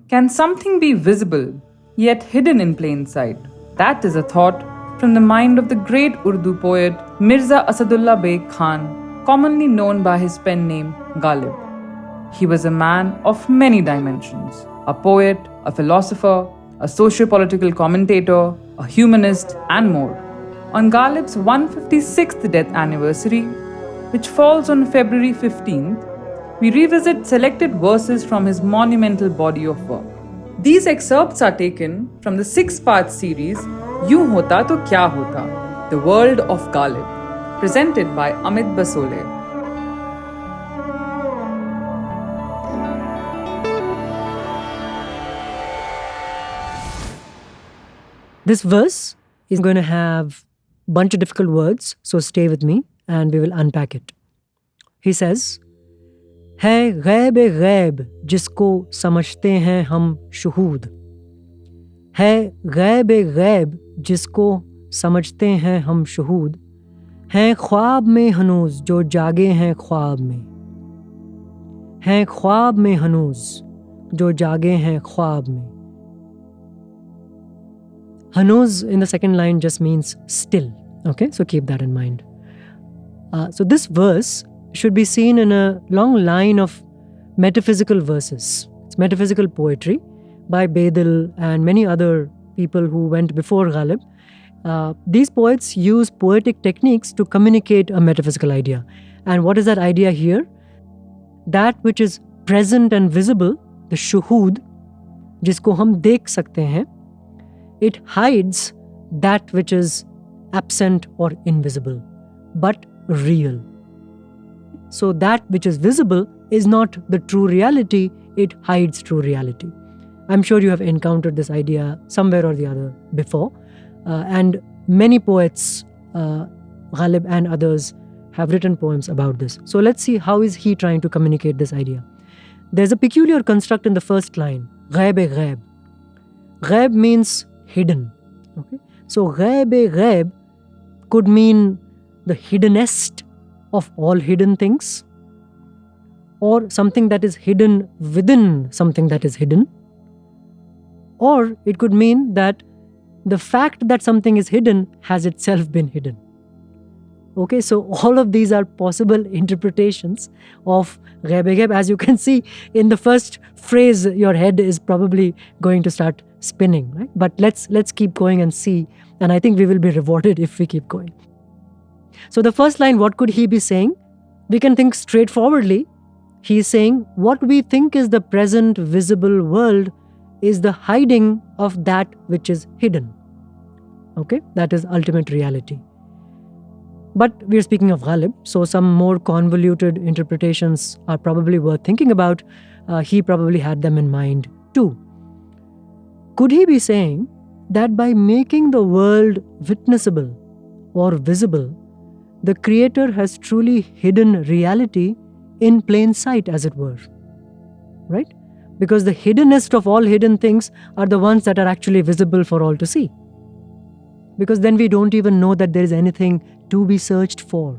Can something be visible, yet hidden in plain sight? That is a thought from the mind of the great Urdu poet Mirza Asadullah Beg Khan, commonly known by his pen name Ghalib. He was a man of many dimensions: a poet, a philosopher, a socio-political commentator, a humanist, and more. On Ghalib's 156th death anniversary, which falls on February 15th, we revisit selected verses from his monumental body of work. These excerpts are taken from the 6-part series Yun Hota To Kya Hota? The World of Ghalib, presented by Amit Basole. This verse is going to have a bunch of difficult words, so stay with me and we will unpack it. He says, है गैब गैब जिसको समझते हैं हम शुहूद, है गैब गैब जिसको समझते हैं हम शुहूद, हैं ख्वाब में हनूज जो जागे हैं ख्वाब में, हैं ख्वाब में हनूज जो जागे हैं ख्वाब में. Hanuz in the second line just means still. Okay, so keep that in mind. So this verse should be seen in a long line of metaphysical verses. It's metaphysical poetry by Bedil and many other people who went before Ghalib. These poets use poetic techniques to communicate a metaphysical idea. And what is that idea here? That which is present and visible, the shuhud, जिसको हम देख सकते हैं, it hides that which is absent or invisible, but real. So that which is visible is not the true reality, it hides true reality. I'm sure you have encountered this idea somewhere or the other before. And many poets, Ghalib and others, have written poems about this. So let's see how is he trying to communicate this idea. There's a peculiar construct in the first line, ghaib-e-ghaib. Ghaib means hidden. Okay? So ghaib-e-ghaib could mean the hiddenest of all hidden things, or something that is hidden within something that is hidden, or it could mean that the fact that something is hidden has itself been hidden. Okay, so all of these are possible interpretations of ghaib-e-ghaib. As you can see in the first phrase, your head is probably going to start spinning, right? But let's keep going and see, and I think we will be rewarded if we keep going. So the first line, what could he be saying? We can think straightforwardly. He is saying what we think is the present visible world is the hiding of that which is hidden. Okay, that is ultimate reality. But we are speaking of Ghalib, so some more convoluted interpretations are probably worth thinking about. He probably had them in mind too. Could he be saying that by making the world witnessable or visible, the Creator has truly hidden reality in plain sight, as it were? Right? Because the hiddenest of all hidden things are the ones that are actually visible for all to see. Because then we don't even know that there is anything to be searched for.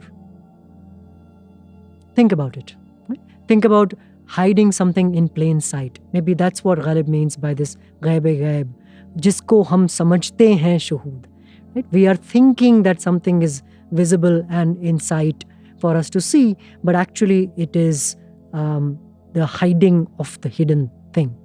Think about it. Right? Think about hiding something in plain sight. Maybe that's what Ghalib means by this ghaib-e-ghaib, jisko hum samajhte hain shuhud. Right? We are thinking that something is visible and in sight for us to see, but actually it is the hiding of the hidden thing.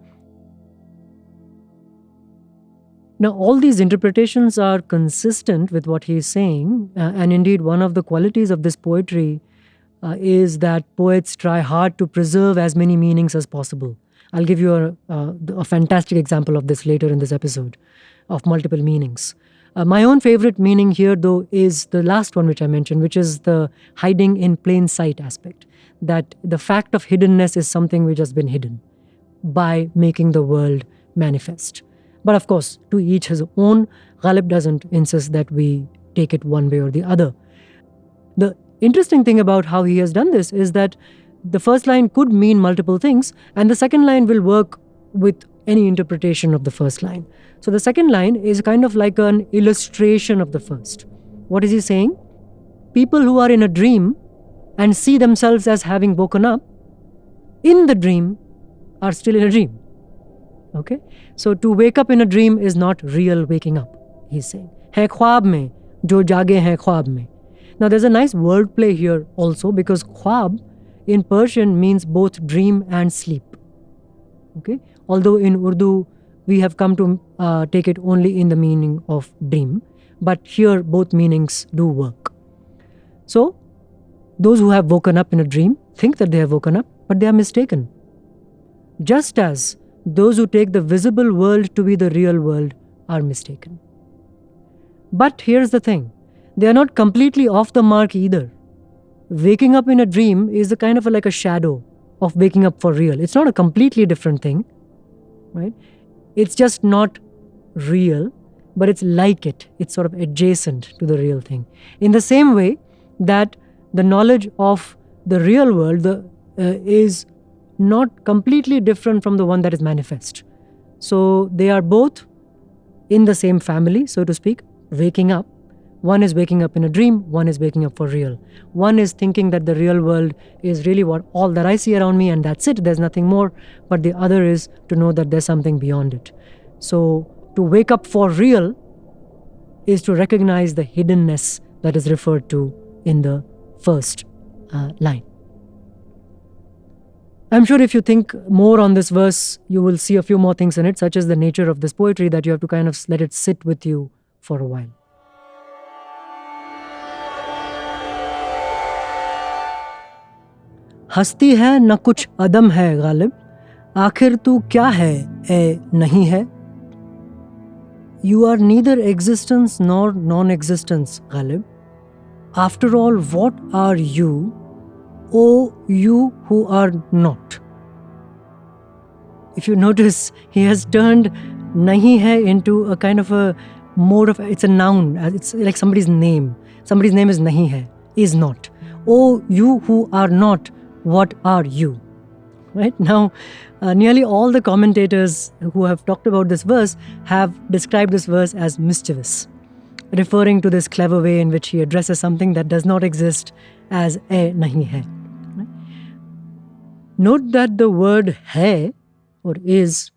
Now, all these interpretations are consistent with what he is saying, and indeed one of the qualities of this poetry is that poets try hard to preserve as many meanings as possible. I'll give you a fantastic example of this later in this episode, of multiple meanings. My own favorite meaning here, though, is the last one which I mentioned, which is the hiding in plain sight aspect. That the fact of hiddenness is something which has been hidden by making the world manifest. But of course, to each his own. Ghalib doesn't insist that we take it one way or the other. The interesting thing about how he has done this is that the first line could mean multiple things, and the second line will work with any interpretation of the first line. So the second line is kind of like an illustration of the first. What is he saying? People who are in a dream and see themselves as having woken up, in the dream are still in a dream. Okay? So to wake up in a dream is not real waking up, he's saying. Hai khwab mein, jo jage hai khwab mein. Now there's a nice wordplay here also, because khwab in Persian means both dream and sleep. Okay? Although in Urdu we have come to take it only in the meaning of dream, but here both meanings do work. So those who have woken up in a dream think that they have woken up, but they are mistaken. Just as those who take the visible world to be the real world are mistaken. But here's the thing, they are not completely off the mark either. Waking up in a dream is a kind of like a shadow of waking up for real. It's not a completely different thing, right? It's just not real, but it's like it. It's sort of adjacent to the real thing. In the same way that the knowledge of the real world is not completely different from the one that is manifest. So they are both in the same family, so to speak, waking up. One is waking up in a dream, one is waking up for real. One is thinking that the real world is really all that I see around me and that's it, there's nothing more. But the other is to know that there's something beyond it. So to wake up for real is to recognize the hiddenness that is referred to in the first line. I'm sure if you think more on this verse, you will see a few more things in it, such as the nature of this poetry, that you have to kind of let it sit with you for a while. हस्ती है न कुछ अदम है गालिब, आखिर तू क्या है ए नहीं है. You are neither existence nor non-existence, Ghalib. After all, what are you, O you who are not? If you notice, he has turned nahi hai into a kind of a mode of, it's a noun, it's like somebody's name. Somebody's name is nahi hai, is not. O you who are not, what are you? Right? Now, nearly all the commentators who have talked about this verse have described this verse as mischievous, referring to this clever way in which he addresses something that does not exist as "hai nahi hai." Right? Note that the word hai or is,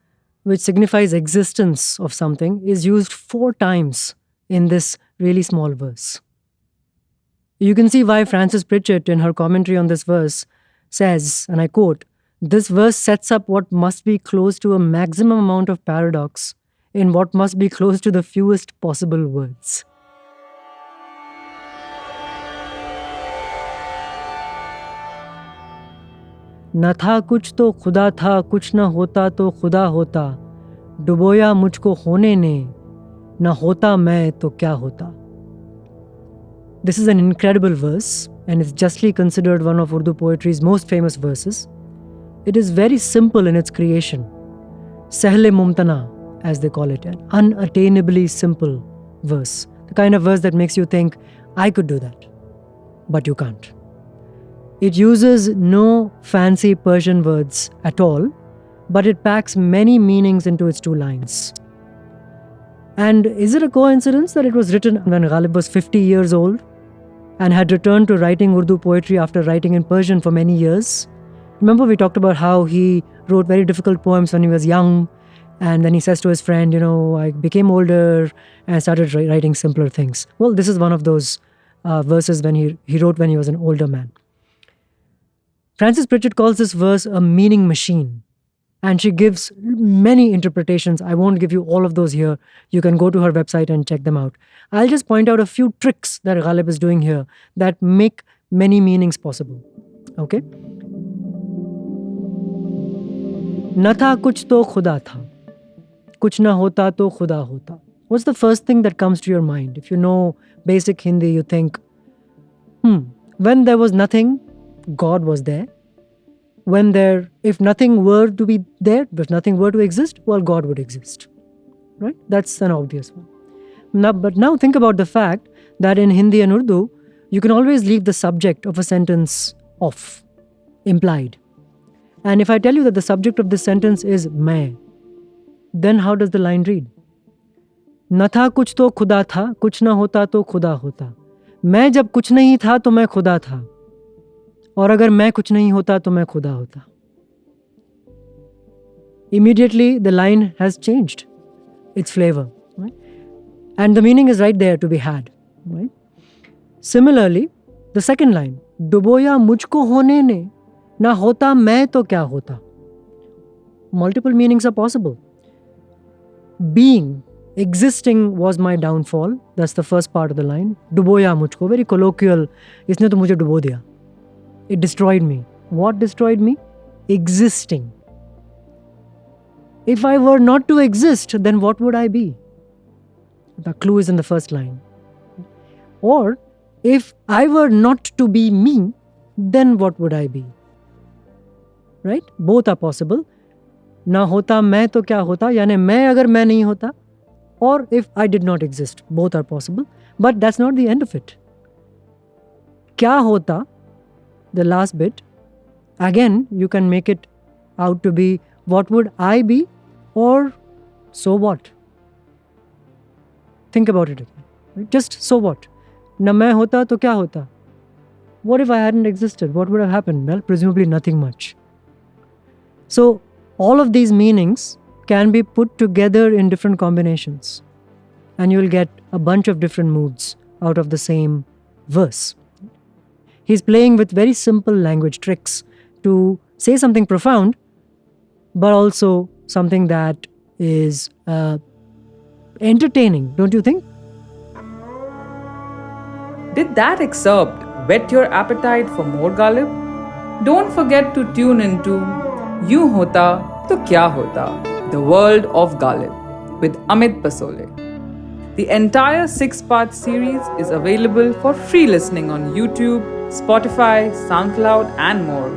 which signifies existence of something, is used 4 times in this really small verse. You can see why Frances Pritchett, in her commentary on this verse, says, and I quote, "This verse sets up what must be close to a maximum amount of paradox in what must be close to the fewest possible words." न था कुछ तो खुदा था, कुछ न होता तो खुदा होता, डुबोया मुझको होने ने, न होता मैं तो क्या होता. This is an incredible verse, and it's justly considered one of Urdu poetry's most famous verses. It is very simple in its creation. Sahle Mumtana, as they call it, an unattainably simple verse. The kind of verse that makes you think, I could do that, but you can't. It uses no fancy Persian words at all, but it packs many meanings into its 2 lines. And is it a coincidence that it was written when Ghalib was 50 years old and had returned to writing Urdu poetry after writing in Persian for many years? Remember, we talked about how he wrote very difficult poems when he was young, and then he says to his friend, I became older and started writing simpler things. Well, this is one of those verses when he wrote when he was an older man. Frances Pritchett calls this verse a meaning machine, and she gives many interpretations. I won't give you all of those here. You can go to her website and check them out. I'll just point out a few tricks that Ghalib is doing here that make many meanings possible. Okay? न था कुछ तो खुदा था, कुछ न होता तो खुदा होता. What's the first thing that comes to your mind? If you know basic Hindi, you think, when there was nothing, God was there. If nothing were to be there, if nothing were to exist, well, God would exist. Right? That's an obvious one. But now think about the fact that in Hindi and Urdu, you can always leave the subject of a sentence off, implied. And if I tell you that the subject of this sentence is मैं, then how does the line read? न था कुछ तो खुदा था, कुछ न होता तो खुदा होता. मैं जब कुछ नहीं था तो मैं खुदा था, और अगर मैं कुछ नहीं होता तो मैं खुदा होता. immediately the line has changed its flavor, right? And the meaning is right there to be had, right? Similarly, the second line, डुबोया मुझको होने ने, ना होता मैं तो क्या होता. Multiple meanings are possible. Being, existing was my downfall. That's the first part of the line. डुबोया मुझको, very colloquial. इसने तो मुझे डुबो दिया. It destroyed me. What destroyed me? Existing. If I were not to exist, then what would I be? The clue is in the first line. Or, if I were not to be me, then what would I be? Right? Both are possible. ना होता मैं तो क्या होता, यानी मैं अगर मैं नहीं होता, or if I did not exist. Both are possible. But that's not the end of it. क्या होता, the last bit, again you can make it out to be what would I be or so what. Think about it again. Right? Just so what. Na main hota to kya hota? What if I hadn't existed? What would have happened? Well, presumably nothing much. So all of these meanings can be put together in different combinations, and you'll get a bunch of different moods out of the same verse. He's playing with very simple language tricks to say something profound, but also something that is entertaining, don't you think? Did that excerpt whet your appetite for more Ghalib? Don't forget to tune into Yun Hota To Kya Hota, The World of Ghalib with Amit Pasole. The entire 6-part series is available for free listening on YouTube, Spotify, SoundCloud, and more.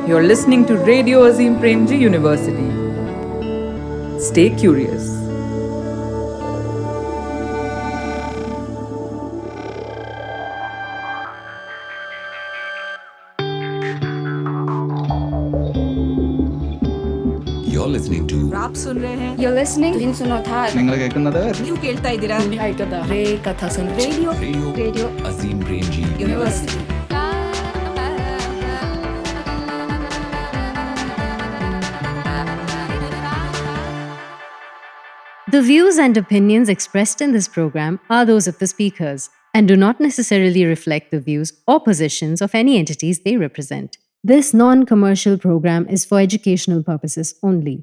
You're listening to Radio Azim Premji University. Stay curious. You're listening to आप सुन रहे हैं You're listening to Insunothar നിങ്ങൾ കേൾക്കുന്നത് new കേൾತಾ ಇದ್ದೀರಾ Ray Katha Radio radio Azim Premji university The views and opinions expressed in this program are those of the speakers and do not necessarily reflect the views or positions of any entities they represent. This non-commercial program is for educational purposes only.